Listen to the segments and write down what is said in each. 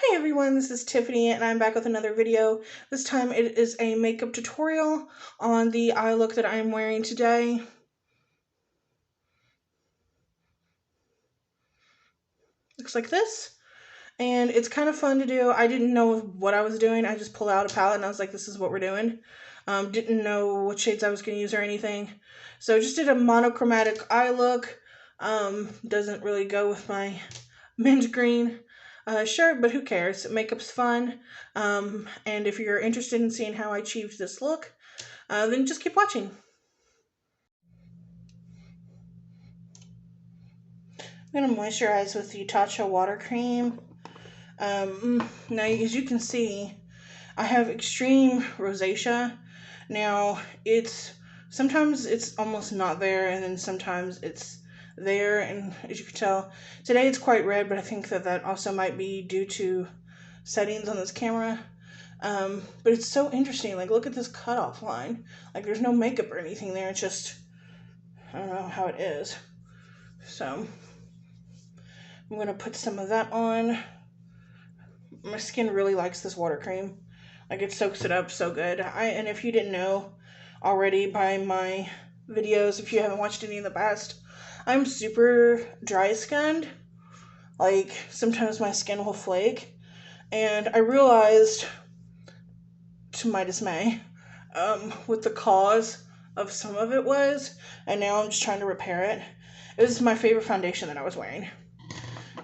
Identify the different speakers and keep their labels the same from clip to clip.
Speaker 1: Hey everyone, this is Tiffany and I'm back with another video. This time it is a makeup tutorial on the eye look that I'm wearing today. Looks like this. And it's kind of fun to do. I didn't know what I was doing. I just pulled out a palette and I was like, this is what we're doing. Didn't know what shades I was going to use or anything. So just did a monochromatic eye look. Doesn't really go with my mint green shirt, but who cares? Makeup's fun. And if you're interested in seeing how I achieved this look, then just keep watching. I'm going to moisturize with the Tatcha water cream. Now, as you can see, I have extreme rosacea. Now, sometimes it's almost not there, and then sometimes it's there, and as you can tell, today it's quite red, but I think that also might be due to settings on this camera. But it's so interesting. Like, look at this cutoff line. Like, there's no makeup or anything there. It's just, I don't know how it is. So, I'm going to put some of that on. My skin really likes this water cream. Like, it soaks it up so good. And if you didn't know already by my videos, if you haven't watched any in the past, I'm super dry skinned. Like, sometimes my skin will flake. And I realized, to my dismay, what the cause of some of it was, and now I'm just trying to repair it. It was my favorite foundation that I was wearing.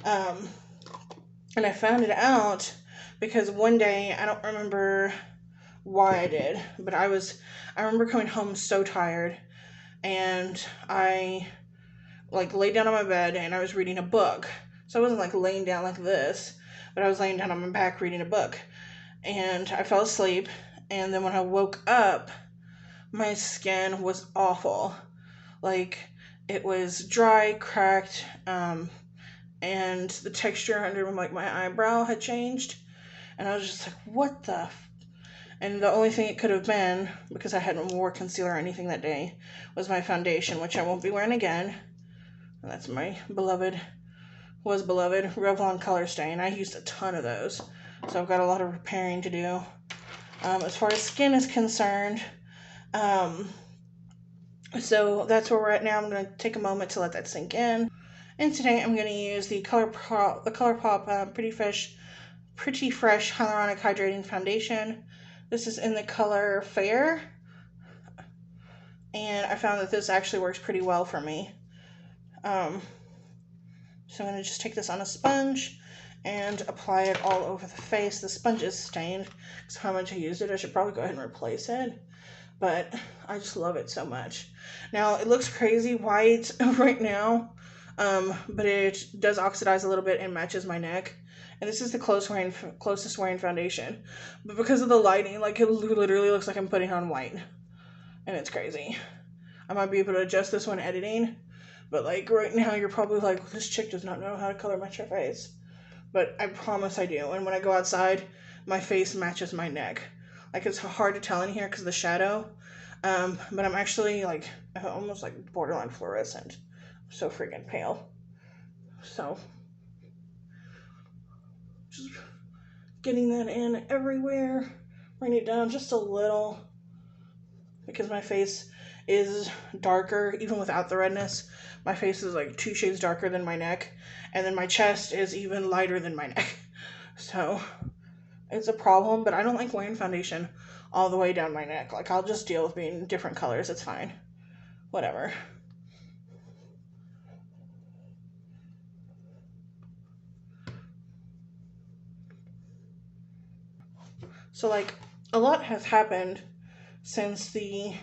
Speaker 1: And I found it out because one day, I don't remember why I did, but I remember coming home so tired, and I laid down on my bed and I was reading a book. So I wasn't laying down like this, but I was laying down on my back reading a book. And I fell asleep, and then when I woke up, my skin was awful. Like, it was dry, cracked, and the texture under my eyebrow had changed. And I was just like, what the And the only thing it could have been, because I hadn't wore concealer or anything that day, was my foundation, which I won't be wearing again. And that's my beloved Revlon Color Stain. I used a ton of those, so I've got a lot of repairing to do. As far as skin is concerned, so that's where we're at now. I'm going to take a moment to let that sink in. And today I'm going to use the ColourPop Pretty Fresh Hyaluronic Hydrating Foundation. This is in the color Fair, and I found that this actually works pretty well for me. So I'm going to just take this on a sponge and apply it all over the face. The sponge is stained because how much I used it. I should probably go ahead and replace it, but I just love it so much. Now, it looks crazy white right now, but it does oxidize a little bit and matches my neck. And this is the closest wearing foundation. But because of the lighting, it literally looks like I'm putting on white. And it's crazy. I might be able to adjust this when editing. But right now, you're probably like, this chick does not know how to color match her face. But I promise I do. And when I go outside, my face matches my neck. It's hard to tell in here because of the shadow. But I'm actually almost borderline fluorescent. I'm so freaking pale. So just getting that in everywhere. Bring it down just a little because my face is darker even without the redness. My face is 2 shades darker than my neck, and then my chest is even lighter than my neck. So it's a problem, but I don't like wearing foundation all the way down my neck. I'll just deal with being different colors. It's fine. Whatever. So a lot has happened since the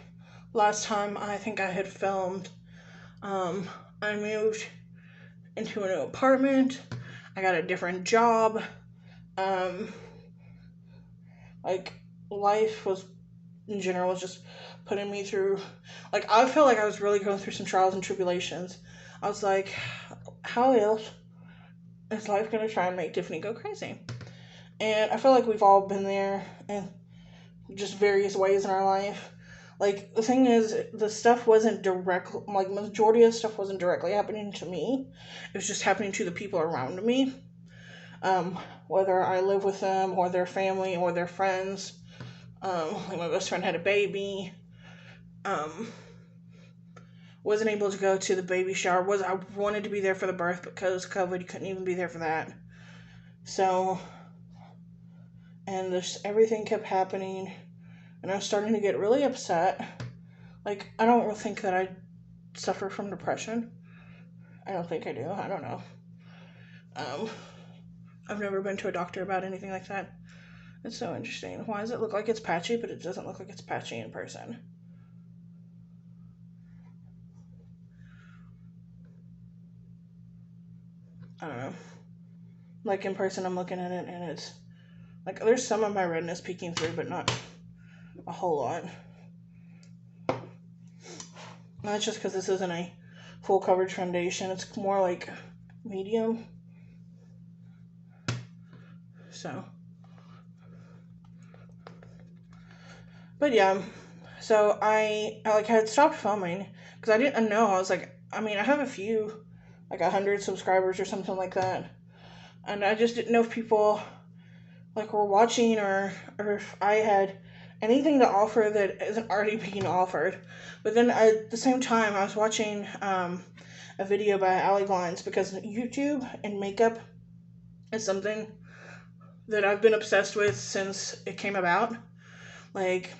Speaker 1: last time I think I had filmed. I moved into a new apartment. I got a different job. Life was, in general, was just putting me through, I felt like I was really going through some trials and tribulations. I was like, how else is life going to try and make Tiffany go crazy? And I feel like we've all been there in just various ways in our life. The thing is, the stuff wasn't majority of stuff wasn't directly happening to me. It was just happening to the people around me. whether I live with them or their family or their friends. Like my best friend had a baby. Um, wasn't able to go to the baby shower. I wanted to be there for the birth, but because COVID, couldn't even be there for that. So, and this everything kept happening, and I was starting to get really upset. Like, I don't think that I suffer from depression. I don't think I do. I don't know. Um, I've never been to a doctor about anything like that. It's so interesting. Why does it look like it's patchy, but it doesn't look like it's patchy in person? I don't know. Like in person, I'm looking at it and it's like there's some of my redness peeking through, but not a whole lot. That's just because this isn't a full coverage foundation. It's more like medium. So, but yeah. So I like had stopped filming because I didn't know. I was like, I mean, I have a few, like 100 subscribers or something like that, and I just didn't know if people like were watching or if I had anything to offer that isn't already being offered. But then at the same time, I was watching a video by Allie Glines because YouTube and makeup is something that I've been obsessed with since it came about. Like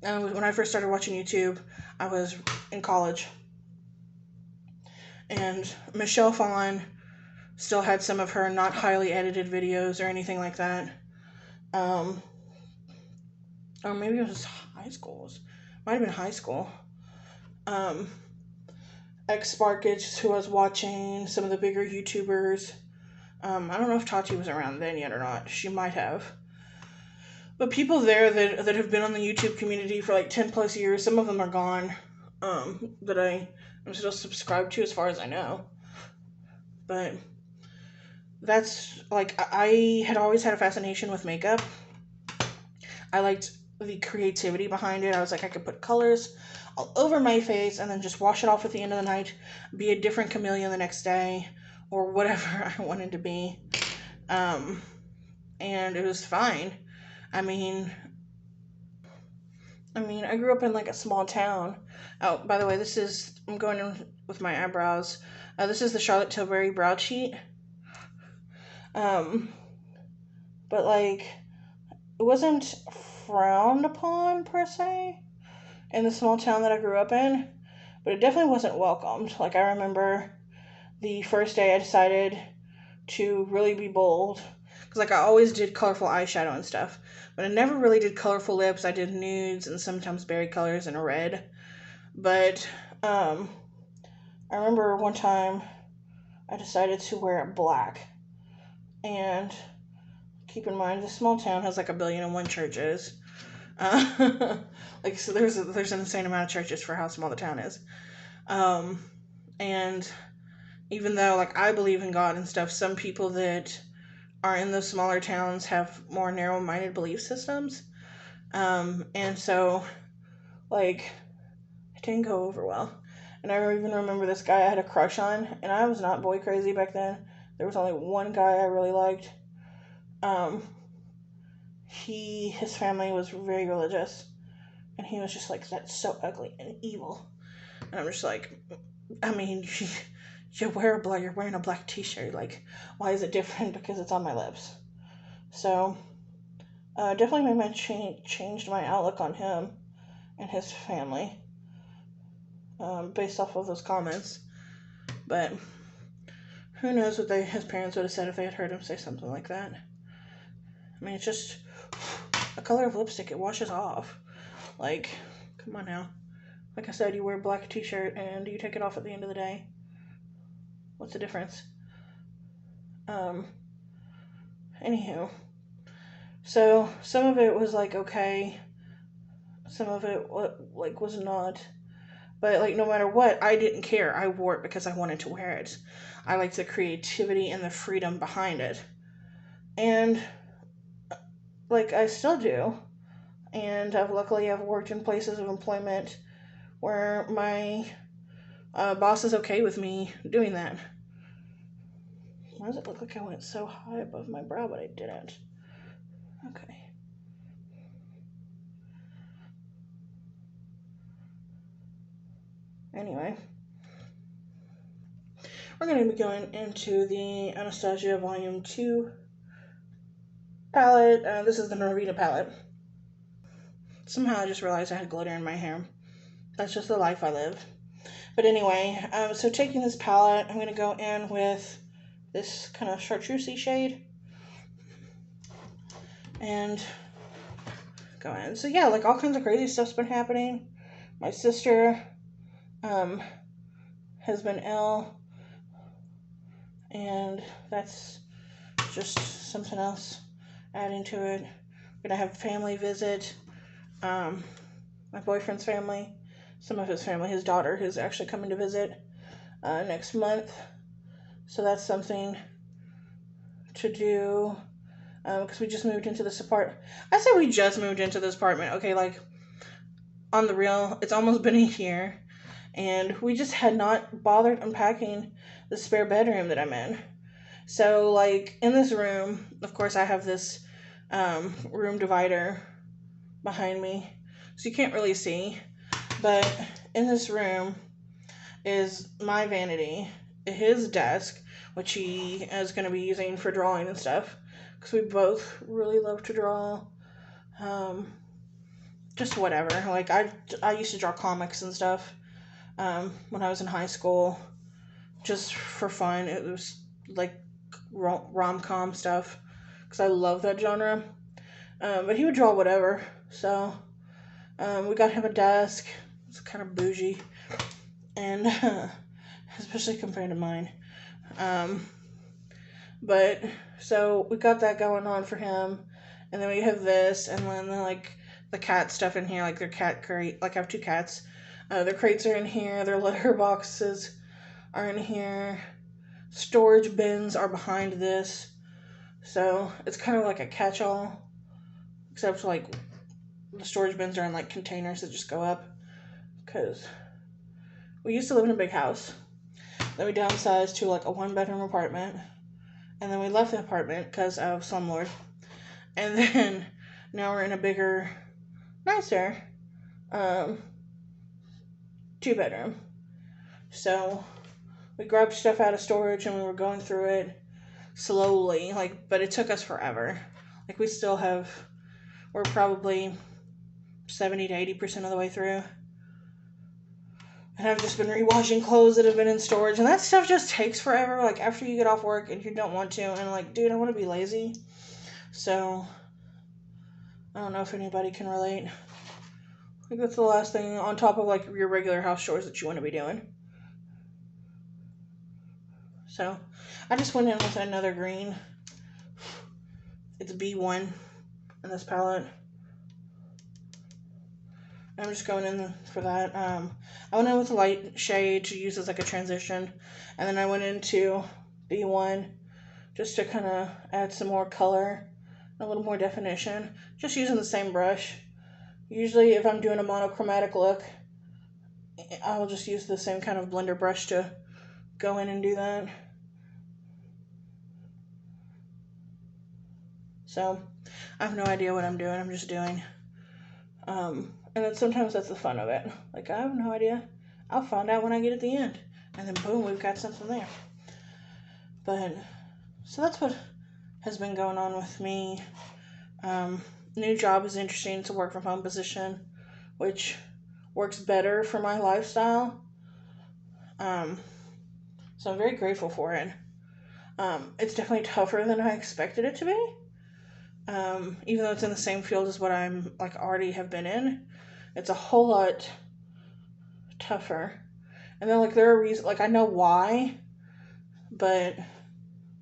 Speaker 1: when I first started watching YouTube, I was in college, and Michelle Phan still had some of her not highly edited videos or anything like that. Um, or maybe it was high school. Might have been high school. Um, X Sparkage, who I was watching, some of the bigger YouTubers. I don't know if Tati was around then yet or not. She might have. But people there that have been on the YouTube community for like 10 plus years, some of them are gone. That I'm still subscribed to as far as I know. But that's like, I had always had a fascination with makeup. I liked the creativity behind it. I was like, I could put colors all over my face and then just wash it off at the end of the night, be a different chameleon the next day, or whatever I wanted to be. And it was fine. I mean, I grew up in like a small town. Oh, by the way, I'm going in with my eyebrows. This is the Charlotte Tilbury brow cheat. Um, but like, it wasn't frowned upon per se in the small town that I grew up in, but it definitely wasn't welcomed. Like, I remember the first day I decided to really be bold, because like I always did colorful eyeshadow and stuff, but I never really did colorful lips. I did nudes and sometimes berry colors and a red. But I remember one time I decided to wear black, and keep in mind this small town has like 1,000,000,001 churches. Like, so there's an insane amount of churches for how small the town is. And even though like I believe in God and stuff, some people that are in those smaller towns have more narrow-minded belief systems. And so like it didn't go over well. And I even remember this guy I had a crush on, and I was not boy crazy back then. There was only one guy I really liked. Um, his family was very religious, and he was just like, that's so ugly and evil. And I'm just like, I mean, you're wearing a black t-shirt. Like, why is it different? Because it's on my lips. So, definitely made changed my outlook on him and his family, based off of those comments. But who knows what his parents would have said if they had heard him say something like that. I mean, it's just a color of lipstick. It washes off. Like, come on now. Like I said, you wear a black t-shirt and you take it off at the end of the day. What's the difference? Anywho. So, some of it was like, okay. Some of it, like, was not. But, like, no matter what, I didn't care. I wore it because I wanted to wear it. I liked the creativity and the freedom behind it. And, like, I still do. And luckily I've worked in places of employment where my boss is okay with me doing that. Why does it look like I went so high above my brow, but I didn't? Okay. Anyway, we're going to be going into the Anastasia Volume 2 palette. This is the Norvina palette. Somehow I just realized I had glitter in my hair. That's just the life I live. But anyway, so taking this palette, I'm going to go in with this kind of chartreusey shade. And go in. So yeah, like all kinds of crazy stuff's been happening. My sister has been ill. And that's just something else adding to it. We're going to have a family visit. My boyfriend's family, some of his family, his daughter is actually coming to visit next month. So that's something to do because we just moved into this apartment. I say we just moved into this apartment. Okay, like on the real, it's almost been a year. And we just had not bothered unpacking the spare bedroom that I'm in. So, like, in this room, of course, I have this room divider behind me. So you can't really see. But in this room is my vanity, his desk, which he is going to be using for drawing and stuff. Because we both really love to draw. Just whatever. Like, I used to draw comics and stuff. When I was in high school, just for fun. It was like rom-com stuff because I love that genre. But he would draw whatever. So we got him a desk. It's kind of bougie, and especially compared to mine. But so we got that going on for him, and then we have this, and then like the cat stuff in here, like their cat crate. Like I have 2 cats. Their crates are in here. Their litter boxes are in here. Storage bins are behind this. So it's kind of like a catch-all. Except like the storage bins are in like containers that just go up. Because we used to live in a big house. Then we downsized to like a 1-bedroom apartment. And then we left the apartment because of slumlord. And then now we're in a bigger, nicer 2-bedroom. So we grabbed stuff out of storage and we were going through it slowly, like, but it took us forever. Like, we're probably 70 to 80% of the way through. And I've just been rewashing clothes that have been in storage, and that stuff just takes forever, like, after you get off work and you don't want to, and like, dude, I want to be lazy. So, I don't know if anybody can relate. I think that's the last thing on top of, like, your regular house chores that you want to be doing. So, I just went in with another green. It's B1 in this palette. I'm just going in for that. I went in with a light shade to use as like a transition. And then I went into B1 just to kind of add some more color, a little more definition. Just using the same brush. Usually if I'm doing a monochromatic look, I'll just use the same kind of blender brush to go in and do that. So, I have no idea what I'm doing. I'm just doing. And then sometimes that's the fun of it. Like, I have no idea. I'll find out when I get at the end. And then boom, we've got something there. But, so that's what has been going on with me. New job is interesting. It's a work from home position, which works better for my lifestyle. So I'm very grateful for it. It's definitely tougher than I expected it to be. Even though it's in the same field as what I'm like already have been in, it's a whole lot tougher. And then like there are reasons, like I know why, but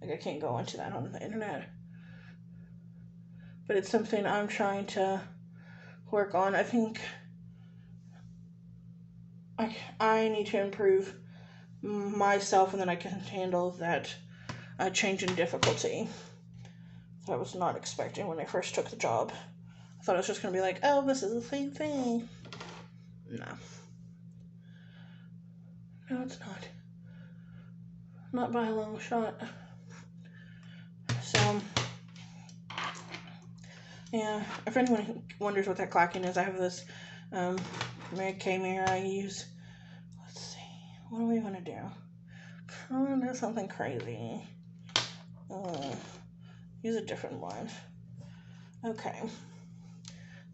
Speaker 1: like I can't go into that on the internet. But it's something I'm trying to work on. I think I need to improve myself, and then I can handle that change in difficulty that I was not expecting when I first took the job. I thought it was just going to be like, oh, this is the same thing. No. No, it's not. Not by a long shot. yeah, if anyone wonders what that clacking is, I have this Mary Kay mirror I use. Let's see, what do we want to do? I want to do something crazy. Use a different one. Okay. I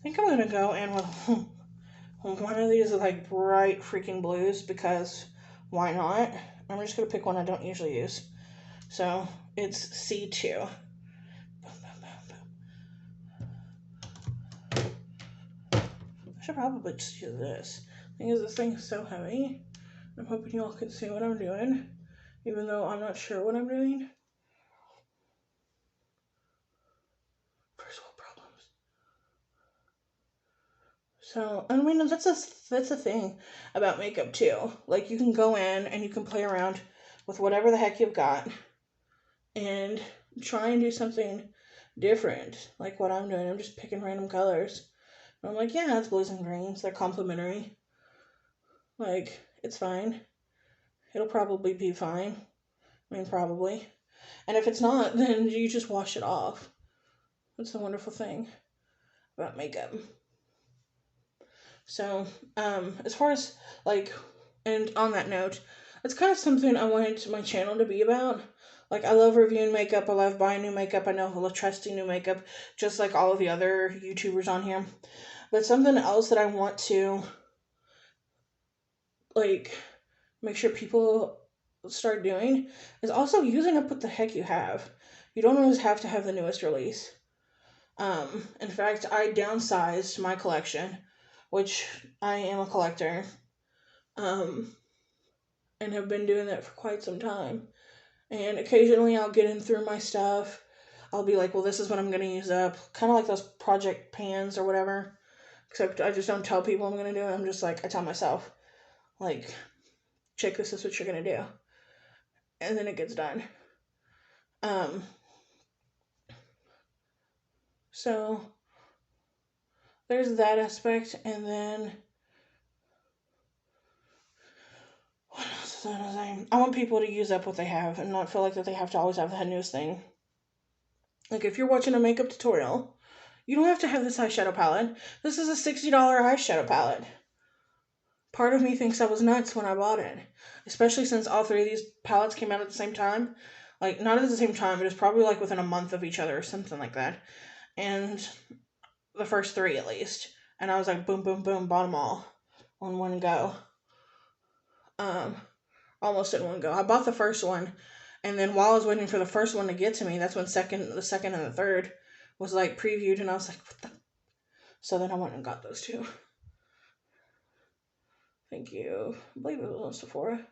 Speaker 1: think I'm going to go in with one of these like bright freaking blues because why not? I'm just going to pick one I don't usually use. So it's C2. I should probably just use this. The thing is, this thing is so heavy. I'm hoping y'all can see what I'm doing, even though I'm not sure what I'm doing. First world problems. So, I mean, that's a thing about makeup too. Like, you can go in and you can play around with whatever the heck you've got and try and do something different. Like what I'm doing. I'm just picking random colors. And I'm like, yeah, it's blues and greens. They're complementary. Like, it's fine. It'll probably be fine. I mean, probably. And if it's not, then you just wash it off. That's the wonderful thing about makeup. So, as far as like, and on that note, it's kind of something I wanted my channel to be about. Like, I love reviewing makeup. I love buying new makeup. I know I love trusting new makeup, just like all of the other YouTubers on here. But something else that I want to, like, make sure people start doing is also using up what the heck you have. You don't always have to have the newest release. In fact, I downsized my collection, which I am a collector, and have been doing that for quite some time. And occasionally I'll get in through my stuff. I'll be like, well, this is what I'm going to use up. Kind of like those project pans or whatever. Except I just don't tell people I'm going to do it. I'm just like, I tell myself, like, check this is what you're going to do. And then it gets done. So there's that aspect. And then what else is that saying? I want people to use up what they have and not feel like that they have to always have the newest thing. Like, if you're watching a makeup tutorial, you don't have to have this eyeshadow palette. This is a $60 eyeshadow palette. Part of me thinks I was nuts when I bought it, especially since all three of these palettes came out at the same time. Like, not at the same time, but it's probably like within a month of each other or something like that. And the first three at least. And I was like, boom, boom, boom, bought them all on one go. Almost in one go. I bought the first one, and then while I was waiting for the first one to get to me, that's when the second and the third was like previewed, and I was like, what the? So then I went and got those two. Thank you. I believe it was on Sephora.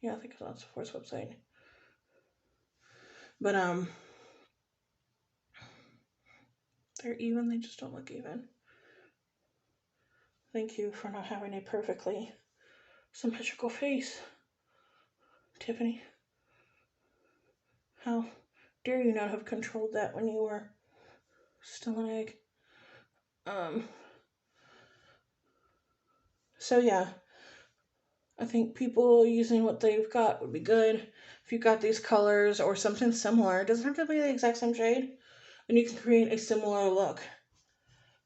Speaker 1: Yeah, I think it's on Sephora's website. But they're even, they just don't look even. Thank you for not having a perfectly symmetrical face, Tiffany. How dare you not have controlled that when you were still an egg? So yeah, I think people using what they've got would be good. If you've got these colors or something similar, it doesn't have to be the exact same shade, and you can create a similar look,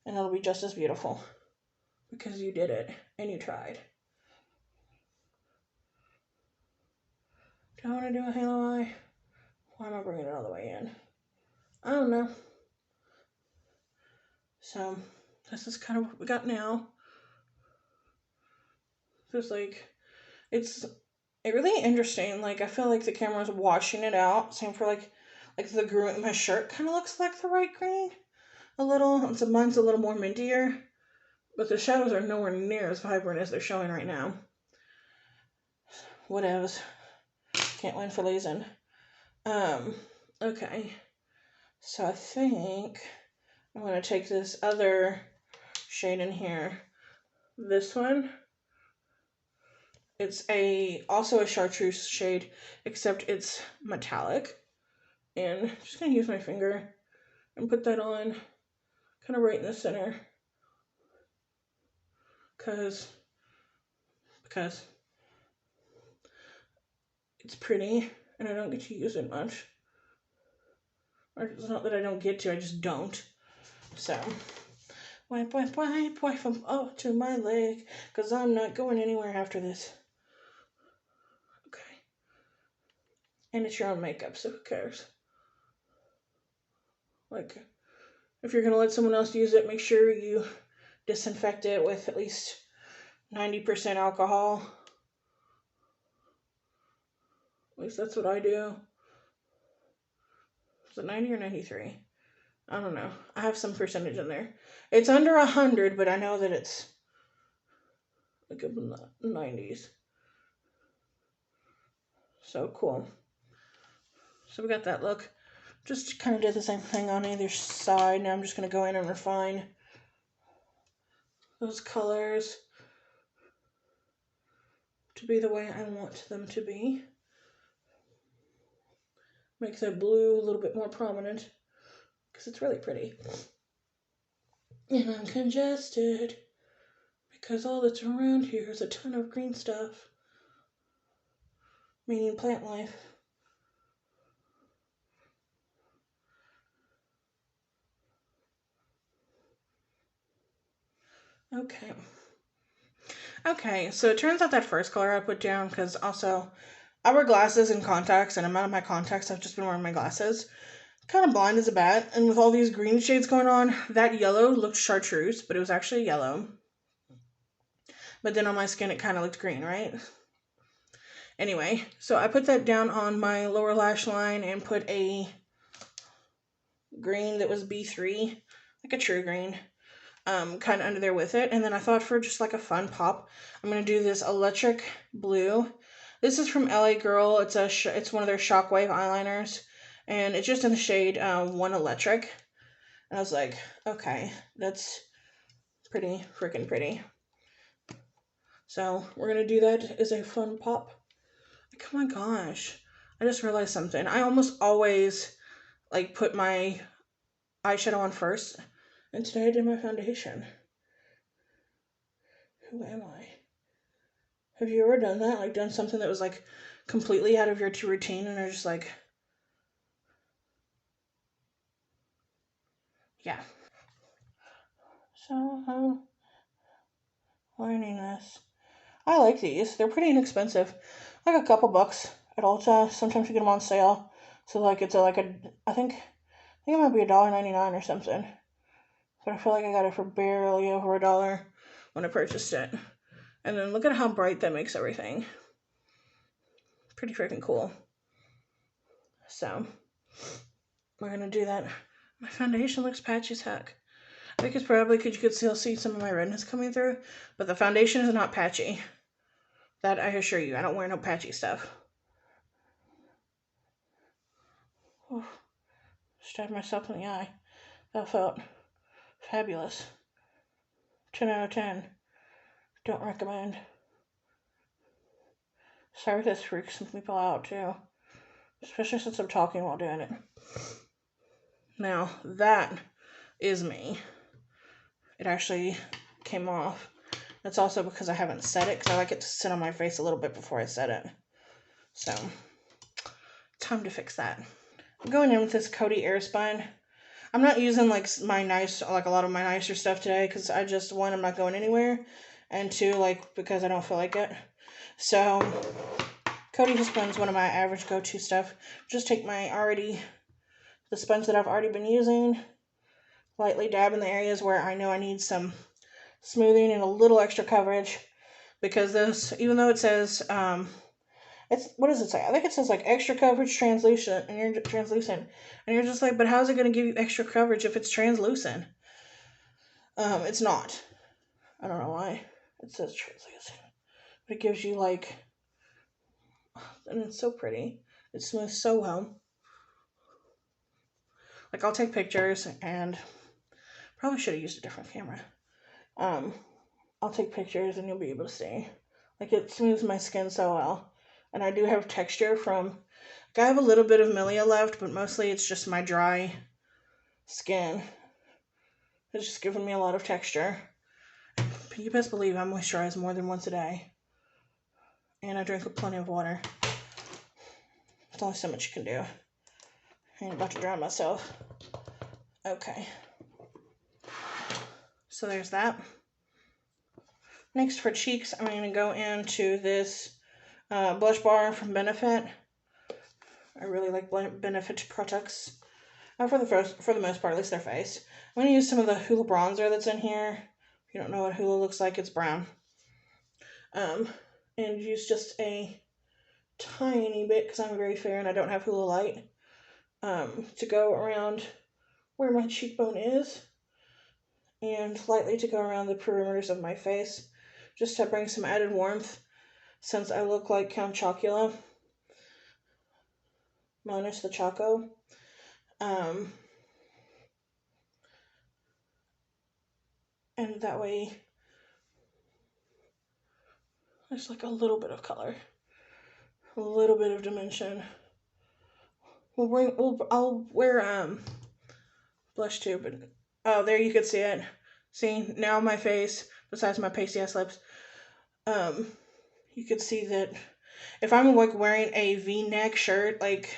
Speaker 1: and it'll be just as beautiful because you did it and you tried. Do I want to do a halo eye? Why am I bringing it all the way in? I don't know. So this is kind of what we got now. There's like, it's really interesting. Like, I feel like the camera's washing it out. Same for like the green. My shirt kind of looks like the right green a little. And so mine's a little more mintier, but the shadows are nowhere near as vibrant as they're showing right now. Whatevs. Can't win for Lazen. Okay. So I think I'm going to take this other shade in here. This one. It's also a chartreuse shade, except it's metallic. And I'm just going to use my finger and put that on kind of right in the center. Because it's pretty and I don't get to use it much. Or it's not that I don't get to, I just don't. So, wipe, wipe, wipe, wipe them up to my leg, because I'm not going anywhere after this. Okay. And it's your own makeup, so who cares? Like, if you're going to let someone else use it, make sure you disinfect it with at least 90% alcohol. At least that's what I do. Is it 90 or 93? I don't know. I have some percentage in there. It's under 100, but I know that it's like in the 90s. So cool. So we got that look. Just kind of did the same thing on either side. Now I'm just going to go in and refine those colors to be the way I want them to be. Make that blue a little bit more prominent because it's really pretty. And I'm congested because all that's around here is a ton of green stuff, meaning plant life. Okay, so it turns out that first color I put down, because also I wear glasses and contacts, and I'm out of my contacts. I've just been wearing my glasses. Kind of blind as a bat, and with all these green shades going on, that yellow looked chartreuse, but it was actually yellow. But then on my skin, it kind of looked green, right? Anyway, so I put that down on my lower lash line and put a green that was B3, like a true green, kind of under there with it. And then I thought, for just like a fun pop, I'm going to do this electric blue. This is from LA Girl. It's one of their Shockwave eyeliners, and it's just in the shade 1 Electric. And I was like, okay, that's pretty freaking pretty. So we're going to do that as a fun pop. Like, oh my gosh, I just realized something. I almost always like put my eyeshadow on first, and today I did my foundation. Who am I? Have you ever done that? Like, done something that was like completely out of your routine, and are just like, yeah. So I'm learning this. I like these. They're pretty inexpensive, like a couple bucks at Ulta. Sometimes you get them on sale, so like it's I think it might be $1.99 or something. But I feel like I got it for barely over $1 when I purchased it. And then look at how bright that makes everything. Pretty freaking cool. So we're gonna do that. My foundation looks patchy as heck. I think it's probably because you could still see some of my redness coming through, but the foundation is not patchy. That I assure you. I don't wear no patchy stuff. Oh, stabbed myself in the eye. That felt fabulous. 10 out of 10. Don't recommend. Sorry if this freaks some people out too, especially since I'm talking while doing it. Now, that is me. It actually came off. That's also because I haven't set it, because I like it to sit on my face a little bit before I set it. So, time to fix that. I'm going in with this Coty Airspun. I'm not using like a lot of my nicer stuff today, because I just, one, I'm not going anywhere, and two, like, because I don't feel like it. So, Coty Airspun is one of my average go-to stuff. Just take the sponge that I've already been using, lightly dab in the areas where I know I need some smoothing and a little extra coverage, because this, even though it says, what does it say? I think it says like extra coverage translucent, and you're just like, but how's it going to give you extra coverage if it's translucent? It's not. I don't know why it says translucent, but it gives you like, and it's so pretty. It smooths so well. Like, I'll take pictures, and probably should have used a different camera. I'll take pictures and you'll be able to see. Like, it smooths my skin so well. And I do have texture from, I have a little bit of milia left, but mostly it's just my dry skin. It's just giving me a lot of texture. But you best believe I moisturize more than once a day. And I drink plenty of water. There's only so much you can do. I ain't about to drown myself. Okay. So there's that. Next for cheeks, I'm going to go into this blush bar from Benefit. I really like Benefit products. For the most part, at least their face. I'm going to use some of the Hoola bronzer that's in here. If you don't know what Hoola looks like, it's brown. And use just a tiny bit, because I'm very fair and I don't have Hoola Light, to go around where my cheekbone is, and lightly to go around the perimeters of my face, just to bring some added warmth, since I look like Count Chocula, minus the Choco. And that way, there's like a little bit of color, a little bit of dimension. I'll wear blush too, but oh, there you could see it. See, now my face, besides my pasty ass lips, you could see that if I'm like wearing a V-neck shirt, like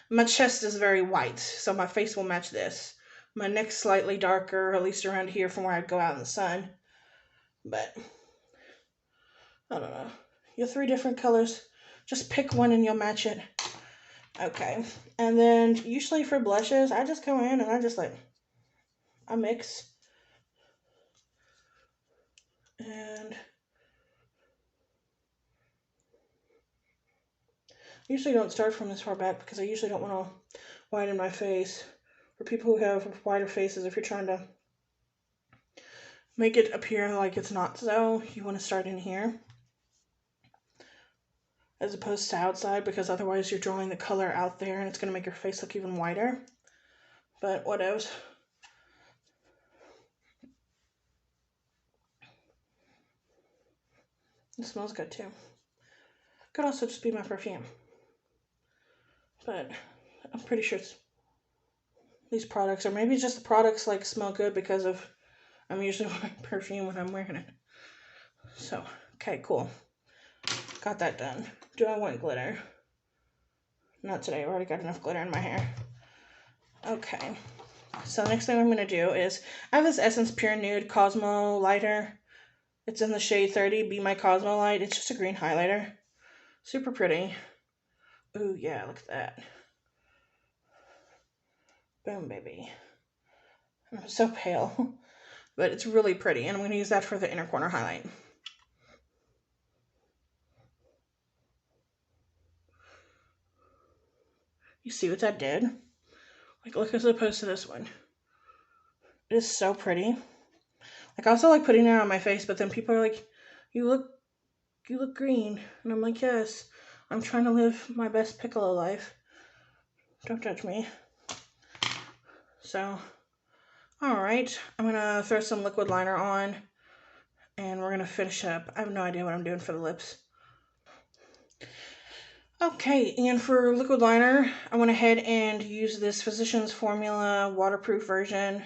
Speaker 1: my chest is very white, so my face will match this. My neck's slightly darker, at least around here from where I'd go out in the sun. But I don't know. Your 3 different colors. Just pick one and you'll match it. Okay. And then usually for blushes, I just go in and I mix. And usually don't start from this far back because I usually don't want to widen my face. For people who have wider faces, if you're trying to make it appear like it's not so, you want to start in here as opposed to outside, because otherwise you're drawing the color out there and it's going to make your face look even wider. But whatevs. It smells good too. Could also just be my perfume. But I'm pretty sure it's these products, or maybe just the products like smell good because of I'm usually wearing perfume when I'm wearing it. So, okay, cool. Got that done. Do I want glitter? Not today. I've already got enough glitter in my hair. Okay. So the next thing I'm going to do is, I have this Essence Pure Nude Cosmo lighter. It's in the shade 30, Be My Cosmo Light. It's just a green highlighter. Super pretty. Ooh, yeah, look at that. Boom, baby. I'm so pale. But it's really pretty, and I'm going to use that for the inner corner highlight. You see what that did? Like, look as opposed to this one. It is so pretty. Like, I also like putting it on my face, but then people are like, you look green. And I'm like, yes, I'm trying to live my best Piccolo life. Don't judge me. So, alright, I'm gonna throw some liquid liner on, and we're gonna finish up. I have no idea what I'm doing for the lips. Okay, and for liquid liner, I went ahead and used this Physicians Formula waterproof version.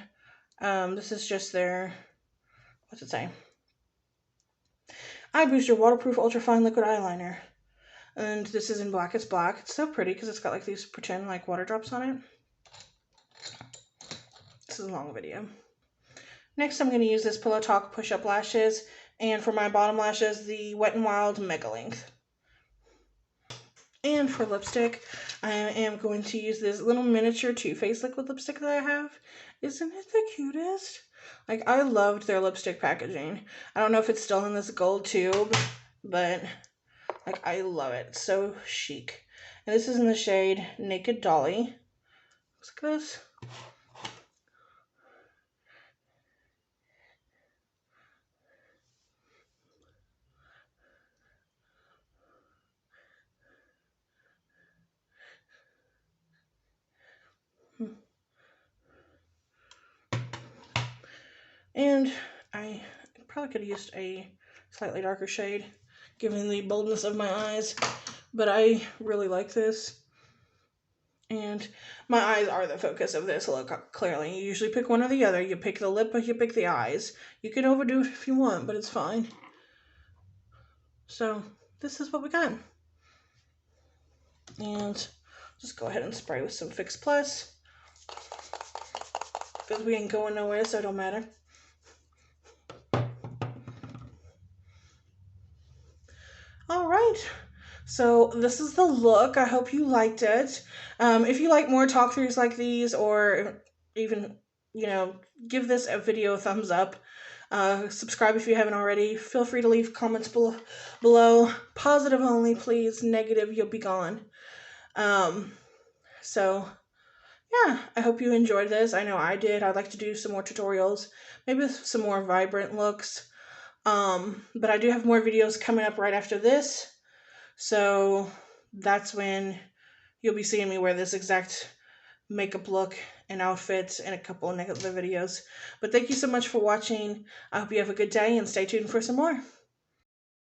Speaker 1: This is just their, what's it say? Eye Booster Waterproof Ultrafine Liquid Eyeliner. And this is in Blackest Black. It's so pretty because it's got like these pretend like water drops on it. This is a long video. Next, I'm going to use this Pillow Talk Push-Up Lashes. And for my bottom lashes, the Wet n Wild Mega Length. And for lipstick, I am going to use this little miniature Too Faced liquid lipstick that I have. Isn't it the cutest? Like, I loved their lipstick packaging. I don't know if it's still in this gold tube, but like, I love it. It's so chic. And this is in the shade Naked Dolly. Look at this. And I probably could have used a slightly darker shade, given the boldness of my eyes, but I really like this. And my eyes are the focus of this look, clearly. You usually pick one or the other. You pick the lip or you pick the eyes. You can overdo it if you want, but it's fine. So, this is what we got. And Just go ahead and spray with some Fix Plus, because we ain't going nowhere, so it don't matter. All right, so this is the look. I hope you liked it. If you like more talk throughs like these, or even, give this video a thumbs up. Subscribe if you haven't already. Feel free to leave comments below. Positive only, please. Negative, you'll be gone. So yeah, I hope you enjoyed this. I know I did. I'd like to do some more tutorials, maybe with some more vibrant looks. But I do have more videos coming up right after this. So that's when you'll be seeing me wear this exact makeup look and outfits in a couple of other videos. But thank you so much for watching. I hope you have a good day and stay tuned for some more.